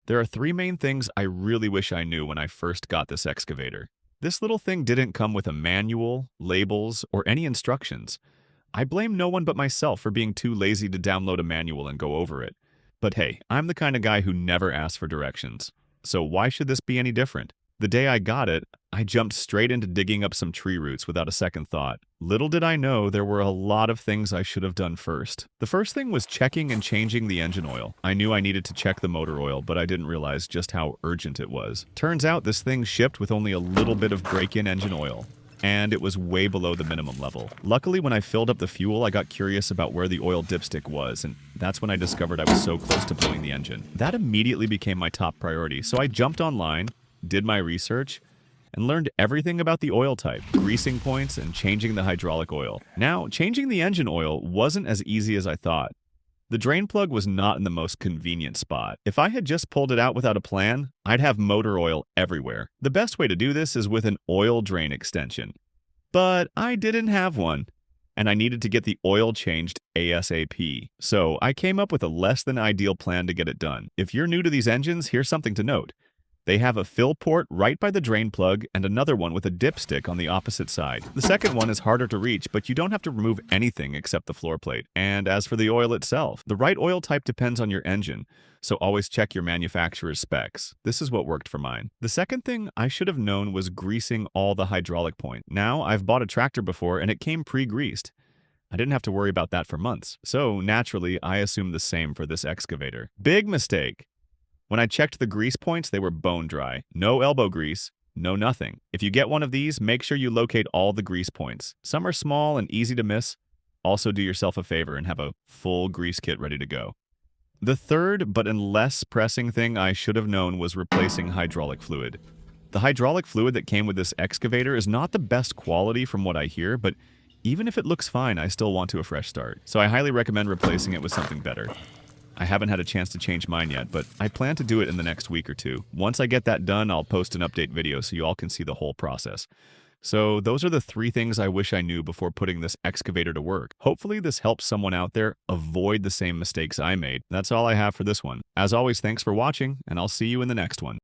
There are three main things I really wish I knew when I first got this excavator. This little thing didn't come with a manual, labels, or any instructions. I blame no one but myself for being too lazy to download a manual and go over it. But hey, I'm the kind of guy who never asks for directions. So why should this be any different? The day I got it, I jumped straight into digging up some tree roots without a second thought. Little did I know there were a lot of things I should have done first. The first thing was checking and changing the engine oil. I knew I needed to check the motor oil, but I didn't realize just how urgent it was. Turns out this thing shipped with only a little bit of break-in engine oil, and it was way below the minimum level. Luckily, when I filled up the fuel, I got curious about where the oil dipstick was, and that's when I discovered I was so close to blowing the engine. That immediately became my top priority, so I jumped online, did my research, and learned everything about the oil type, greasing points, and changing the hydraulic oil. Now, changing the engine oil wasn't as easy as I thought. The drain plug was not in the most convenient spot. If I had just pulled it out without a plan, I'd have motor oil everywhere. The best way to do this is with an oil drain extension. But I didn't have one, and I needed to get the oil changed ASAP. So I came up with a less than ideal plan to get it done. If you're new to these engines, here's something to note. They have a fill port right by the drain plug and another one with a dipstick on the opposite side. The second one is harder to reach, but you don't have to remove anything except the floor plate. And as for the oil itself, the right oil type depends on your engine, so always check your manufacturer's specs. This is what worked for mine. The second thing I should have known was greasing all the hydraulic points. Now, I've bought a tractor before and it came pre-greased. I didn't have to worry about that for months. So naturally, I assumed the same for this excavator. Big mistake! When I checked the grease points, they were bone dry. No elbow grease, no nothing. If you get one of these, make sure you locate all the grease points. Some are small and easy to miss. Also do yourself a favor and have a full grease kit ready to go. The third, but and less pressing thing I should have known was replacing hydraulic fluid. The hydraulic fluid that came with this excavator is not the best quality from what I hear, but even if it looks fine, I still want to a fresh start. So I highly recommend replacing it with something better. I haven't had a chance to change mine yet, but I plan to do it in the next week or two. Once I get that done, I'll post an update video so you all can see the whole process. So those are the three things I wish I knew before putting this excavator to work. Hopefully this helps someone out there avoid the same mistakes I made. That's all I have for this one. As always, thanks for watching, and I'll see you in the next one.